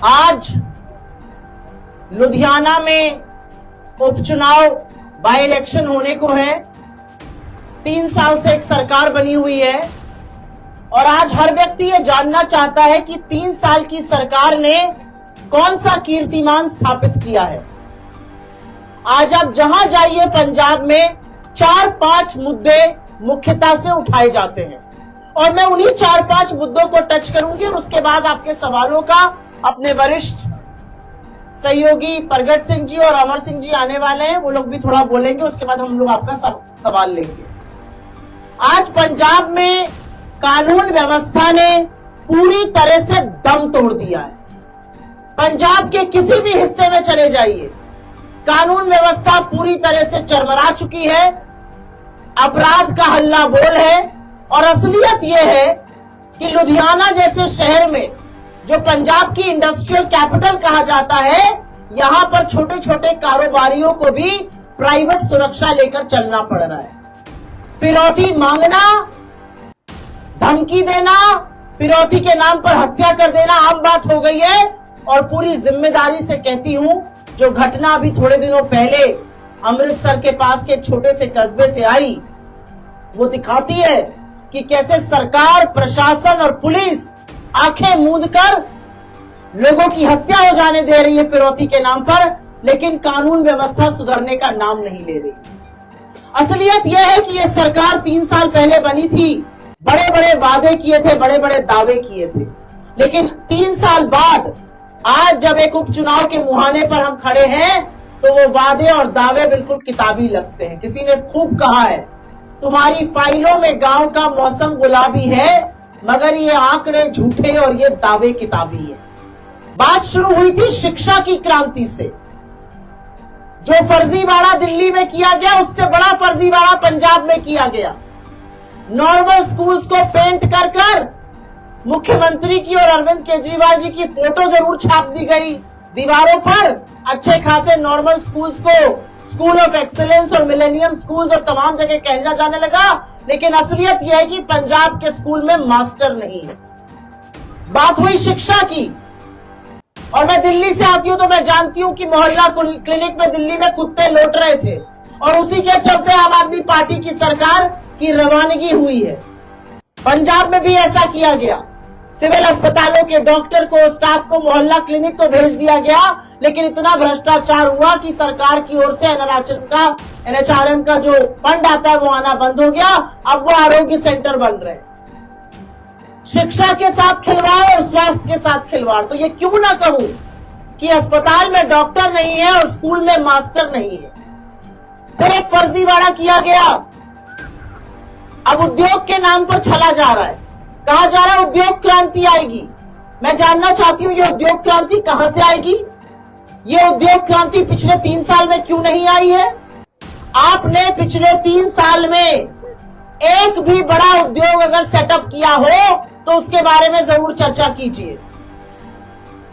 आज लुधियाना में उपचुनाव बाई इलेक्शन होने को है। 3 साल से एक सरकार बनी हुई है और आज हर व्यक्ति ये जानना चाहता है कि 3 साल की सरकार ने कौन सा कीर्तिमान स्थापित किया है। आज आप जहां जाइए पंजाब में 4-5 मुद्दे मुख्यता से उठाए जाते हैं और मैं उन्हीं 4-5 मुद्दों को टच करूंगी और उसके बाद आपके सवालों का अपने वरिष्ठ सहयोगी प्रगट सिंह जी और अमर सिंह जी आने वाले हैं, वो लोग भी थोड़ा बोलेंगे। उसके बाद हम लोग आपका सवाल लेंगे। आज पंजाब में कानून व्यवस्था ने पूरी तरह से दम तोड़ दिया है। पंजाब के किसी भी हिस्से में चले जाइए, कानून व्यवस्था पूरी तरह से चरमरा चुकी है, अपराध का हल्ला बोल है। और असलियत यह है कि लुधियाना जैसे शहर में, जो पंजाब की इंडस्ट्रियल कैपिटल कहा जाता है, यहां पर छोटे छोटे कारोबारियों को भी प्राइवेट सुरक्षा लेकर चलना पड़ रहा है। फिरौती मांगना, धमकी देना, फिरौती के नाम पर हत्या कर देना आम बात हो गई है। और पूरी जिम्मेदारी से कहती हूं, जो घटना अभी थोड़े दिनों पहले अमृतसर के पास के छोटे से कस्बे से आई, वो दिखाती है कि कैसे सरकार, प्रशासन और पुलिस आंखें मूंद कर लोगों की हत्या हो जाने दे रही है फिरौती के नाम पर, लेकिन कानून व्यवस्था सुधरने का नाम नहीं ले रही। असलियत यह है कि यह सरकार 3 साल पहले बनी थी, बड़े बड़े वादे किए थे, बड़े बड़े दावे किए थे, लेकिन 3 साल बाद आज जब एक उपचुनाव के मुहाने पर हम खड़े हैं तो वो वादे और दावे बिल्कुल किताबी लगते हैं। किसी ने खूब कहा है, तुम्हारी फाइलों में गांव का मौसम गुलाबी है, मगर ये आंकड़े झूठे और ये दावे किताबी है। बात शुरू हुई थी शिक्षा की क्रांति से। जो फर्जीवाड़ा दिल्ली में किया गया, उससे बड़ा फर्जीवाड़ा पंजाब में किया गया। नॉर्मल स्कूल्स को पेंट कर कर मुख्यमंत्री की और अरविंद केजरीवाल जी की फोटो जरूर छाप दी गई दीवारों पर। अच्छे खासे नॉर्मल स्कूल्स को स्कूल ऑफ एक्सीलेंस और मिलेनियम स्कूल्स और तमाम जगह कहना जाने लगा, लेकिन असलियत यह है कि पंजाब के स्कूल में मास्टर नहीं है। बात हुई शिक्षा की, और मैं दिल्ली से आती हूं तो मैं जानती हूं कि मोहल्ला क्लिनिक में दिल्ली में कुत्ते लौट रहे थे और उसी के चलते आम आदमी पार्टी की सरकार की रवानगी हुई है। पंजाब में भी ऐसा किया गया। सिविल अस्पतालों के डॉक्टर को, स्टाफ को मोहल्ला क्लिनिक को भेज दिया गया, लेकिन इतना भ्रष्टाचार हुआ कि सरकार की ओर से एनएचआरएम का जो फंड आता है वो आना बंद हो गया। अब वो आरोग्य सेंटर बन रहे हैं। शिक्षा के साथ खिलवाड़ और स्वास्थ्य के साथ खिलवाड़। तो ये क्यों ना कहूं कि अस्पताल में डॉक्टर नहीं है और स्कूल में मास्टर नहीं है। फिर एक फर्जीवाड़ा किया गया। अब उद्योग के नाम पर छला जा रहा है, कहा जा रहा है उद्योग क्रांति आएगी। मैं जानना चाहती हूं ये उद्योग क्रांति कहां से आएगी? ये उद्योग क्रांति पिछले 3 साल में क्यों नहीं आई है? आपने पिछले 3 साल में एक भी बड़ा उद्योग अगर सेटअप किया हो तो उसके बारे में जरूर चर्चा कीजिए।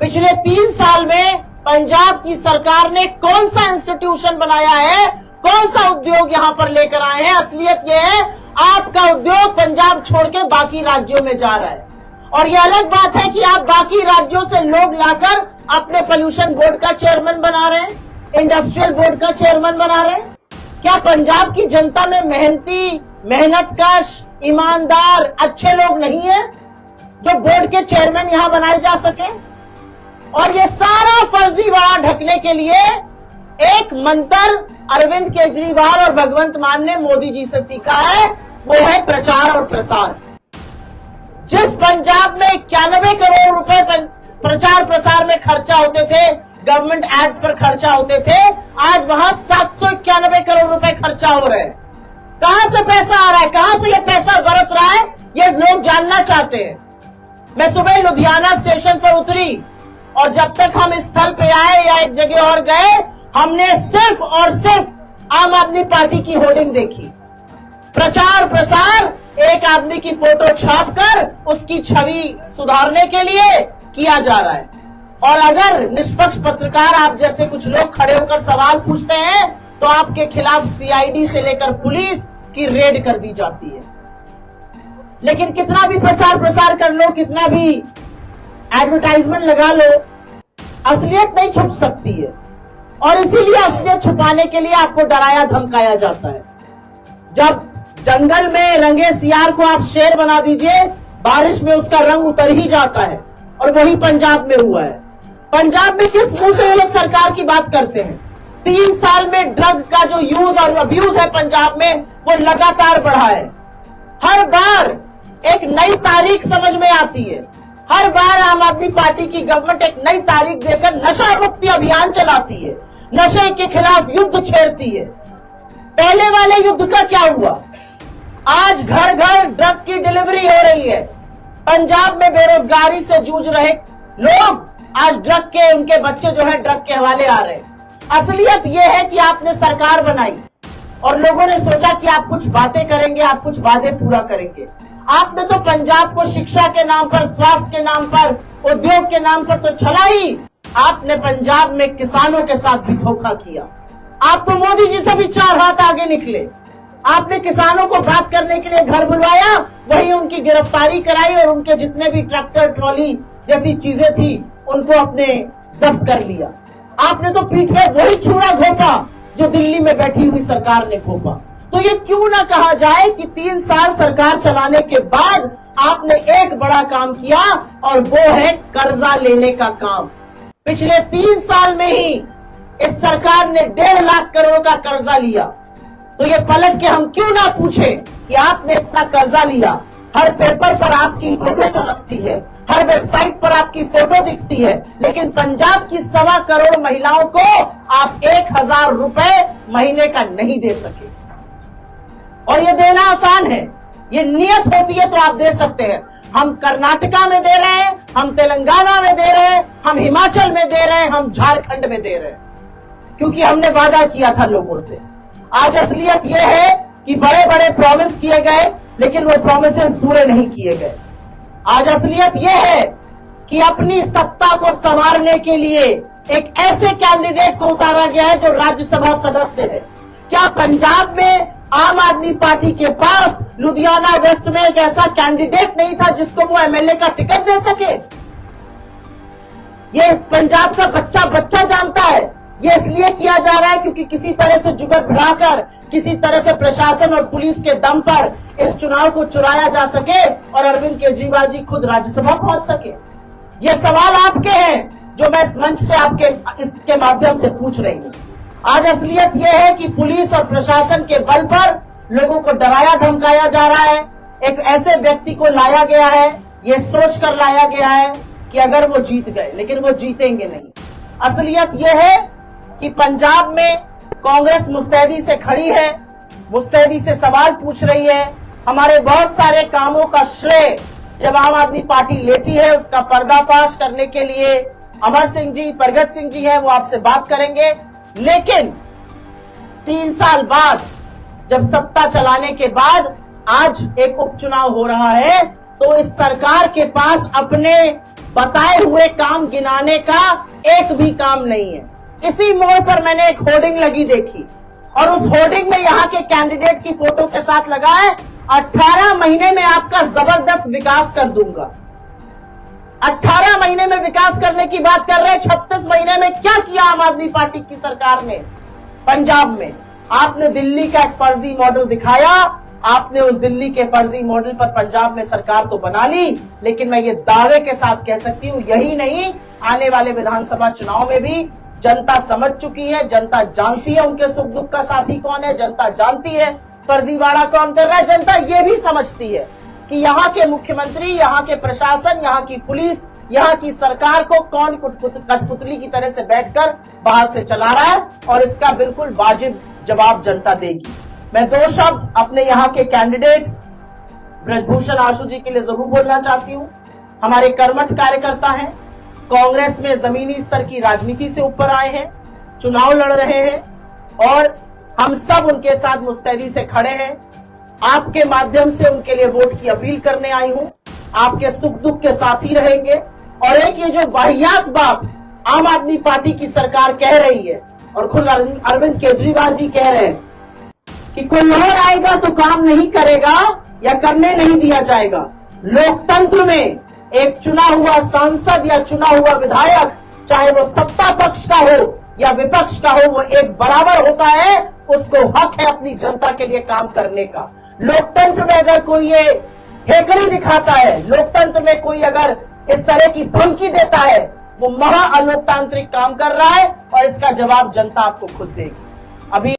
पिछले 3 साल में पंजाब की सरकार ने कौन सा इंस्टीट्यूशन बनाया है, कौन सा उद्योग यहां पर लेकर आए हैं? असलियत यह है आपका उद्योग पंजाब छोड़ के बाकी राज्यों में जा रहा है। और यह अलग बात है कि आप बाकी राज्यों से लोग लाकर अपने पोल्यूशन बोर्ड का चेयरमैन बना रहे हैं, इंडस्ट्रियल बोर्ड का चेयरमैन बना रहे हैं। क्या पंजाब की जनता में मेहनती, मेहनतकश, ईमानदार, अच्छे लोग नहीं है जो बोर्ड के चेयरमैन यहां बनाए जा सके? और ये सारा फर्जीवाड़ा ढकने के लिए एक मंत्र अरविंद केजरीवाल और भगवंत मान ने मोदी जी से सीखा है, वो है प्रचार और प्रसार। जिस पंजाब में 91 करोड़ रुपए प्रचार प्रसार में खर्चा होते थे, गवर्नमेंट एड्स पर खर्चा होते थे, आज वहां 791 करोड़ रुपए खर्चा हो रहे हैं। कहां से पैसा आ रहा है, कहां से ये पैसा बरस रहा है, ये लोग जानना चाहते हैं। मैं सुबह लुधियाना स्टेशन पर उतरी और जब तक हम इस स्थल पे आए या एक जगह और गए, हमने सिर्फ और सिर्फ आम आदमी पार्टी की होर्डिंग देखी। प्रचार प्रसार एक आदमी की फोटो छापकर उसकी छवि सुधारने के लिए किया जा रहा है। और अगर निष्पक्ष पत्रकार आप जैसे कुछ लोग खड़े होकर सवाल पूछते हैं तो आपके खिलाफ सीआईडी से लेकर पुलिस की रेड कर दी जाती है। लेकिन कितना भी प्रचार प्रसार कर लो, कितना भी एडवर्टाइजमेंट लगा लो, असलियत नहीं छुप सकती है और इसीलिए असलियत छुपाने के लिए आपको डराया धमकाया जाता है। जब जंगल में रंगे सियार को आप शेर बना दीजिए, बारिश में उसका रंग उतर ही जाता है और वही पंजाब में हुआ है। पंजाब में किस मुंह से ये लोग सरकार की बात करते हैं? 3 साल में ड्रग का जो यूज और अब्यूज है पंजाब में वो लगातार बढ़ा है। हर बार एक नई तारीख समझ में आती है, हर बार आम आदमी पार्टी की गवर्नमेंट एक नई तारीख देकर नशा मुक्ति अभियान चलाती है, नशे के खिलाफ युद्ध छेड़ती है। पहले वाले युद्ध का क्या हुआ? आज घर घर ड्रग की डिलीवरी हो रही है। पंजाब में बेरोजगारी से जूझ रहे लोग आज ड्रग के, उनके बच्चे जो है ड्रग के हवाले आ रहे हैं। असलियत यह है कि आपने सरकार बनाई और लोगों ने सोचा कि आप कुछ बातें करेंगे, आप कुछ वादे पूरा करेंगे। आपने तो पंजाब को शिक्षा के नाम पर, स्वास्थ्य के नाम पर, उद्योग के नाम पर तो चला ही, आपने पंजाब में किसानों के साथ भी धोखा किया। आप तो मोदी जी से भी 4 हाथ आगे निकले। आपने किसानों को बात करने के लिए घर बुलवाया, वही उनकी गिरफ्तारी कराई और उनके जितने भी ट्रैक्टर, ट्रॉली जैसी चीजें थी उनको अपने जब्त कर लिया। आपने तो पीठ पे वही छुरा घोंपा जो दिल्ली में बैठी हुई सरकार ने घोंपा। तो ये क्यों ना कहा जाए कि 3 साल सरकार चलाने के बाद आपने एक बड़ा काम किया और वो है कर्जा लेने का काम। पिछले 3 साल में ही इस सरकार ने 1.5 लाख करोड़ का कर्जा लिया। तो ये पलट के हम क्यों ना पूछे कि आपने इतना कर्जा लिया? हर पेपर पर आपकी फोटो चमकती है, हर वेबसाइट पर आपकी फोटो दिखती है, लेकिन पंजाब की 1.25 करोड़ महिलाओं को आप 1000 रुपए महीने का नहीं दे सके। और ये देना आसान है, ये नियत होती है तो आप दे सकते हैं। हम कर्नाटका में दे रहे हैं, हम तेलंगाना में दे रहे हैं, हम हिमाचल में दे रहे हैं, हम झारखंड में दे रहे हैं, क्योंकि हमने वादा किया था लोगों से। आज असलियत यह है कि बड़े बड़े प्रॉमिस किए गए लेकिन वो प्रॉमिसेस पूरे नहीं किए गए। आज असलियत यह है कि अपनी सत्ता को संवारने के लिए एक ऐसे कैंडिडेट को उतारा गया है जो राज्यसभा सदस्य है। क्या पंजाब में आम आदमी पार्टी के पास लुधियाना वेस्ट में एक ऐसा कैंडिडेट नहीं था जिसको वो एमएलए का टिकट दे सके? ये पंजाब का बच्चा बच्चा जानता है। ये इसलिए किया जा रहा है क्योंकि किसी तरह से जुगत बढ़ाकर, किसी तरह से प्रशासन और पुलिस के दम पर इस चुनाव को चुराया जा सके और अरविंद केजरीवाल जी खुद राज्यसभा पहुंच सके। ये सवाल आपके हैं जो मैं इस मंच से आपके इसके माध्यम से पूछ रही हूँ। आज असलियत यह है कि पुलिस और प्रशासन के बल पर लोगों को डराया धमकाया जा रहा है। एक ऐसे व्यक्ति को लाया गया है, ये सोच कर लाया गया है कि अगर वो जीत गए, लेकिन वो जीतेंगे नहीं। असलियत यह है कि पंजाब में कांग्रेस मुस्तैदी से खड़ी है, मुस्तैदी से सवाल पूछ रही है। हमारे बहुत सारे कामों का श्रेय जब आम आदमी पार्टी लेती है, उसका पर्दाफाश करने के लिए अमर सिंह जी, प्रगट सिंह जी है, वो आपसे बात करेंगे। लेकिन 3 साल बाद जब सत्ता चलाने के बाद आज एक उपचुनाव हो रहा है, तो इस सरकार के पास अपने बताए हुए काम गिनाने का एक भी काम नहीं है। इसी मोड़ पर मैंने एक होर्डिंग लगी देखी और उस होर्डिंग में यहाँ के कैंडिडेट की फोटो के साथ लगा है 18 महीने में आपका जबरदस्त विकास कर दूंगा। 18 महीने में विकास करने की बात कर रहे हैं। 36 महीने में क्या किया आम आदमी पार्टी की सरकार ने पंजाब में? आपने दिल्ली का एक फर्जी मॉडल दिखाया, आपने उस दिल्ली के फर्जी मॉडल पर पंजाब में सरकार तो बना ली, लेकिन मैं ये दावे के साथ कह सकती हूँ, यही नहीं, आने वाले विधानसभा चुनाव में भी जनता समझ चुकी है, जनता जानती है उनके सुख दुख का साथी कौन है, जनता जानती है फर्जीवाड़ा कौन कर रहा है। जनता ये भी समझती है कि यहाँ के मुख्यमंत्री, यहाँ के प्रशासन, यहाँ की पुलिस, यहाँ की सरकार को कौन कठपुतली की तरह से बैठकर बाहर से चला रहा है और इसका बिल्कुल वाजिब जवाब जनता देगी। मैं 2 शब्द अपने यहाँ के कैंडिडेट ब्रजभूषण आशु जी के लिए जरूर बोलना चाहती हूँ। हमारे कर्मठ कार्यकर्ता हैं, कांग्रेस में जमीनी स्तर की राजनीति से ऊपर आए हैं, चुनाव लड़ रहे हैं और हम सब उनके साथ मुस्तैदी से खड़े हैं। आपके माध्यम से उनके लिए वोट की अपील करने आई हूं। आपके सुख दुख के साथ ही रहेंगे। और एक ये जो वाहियात बात आम आदमी पार्टी की सरकार कह रही है और खुद अरविंद केजरीवाल जी कह रहे हैं कि कोई और आएगा तो काम नहीं करेगा या करने नहीं दिया जाएगा। लोकतंत्र में एक चुना हुआ सांसद या चुना हुआ विधायक चाहे वो सत्ता पक्ष का हो या विपक्ष का हो, वो एक बराबर होता है। उसको हक है अपनी जनता के लिए काम करने का। लोकतंत्र में अगर कोई ये हेकड़ी दिखाता है, लोकतंत्र में कोई अगर इस तरह की धमकी देता है, वो महा अलोकतांत्रिक काम कर रहा है और इसका जवाब जनता आपको खुद देगी। अभी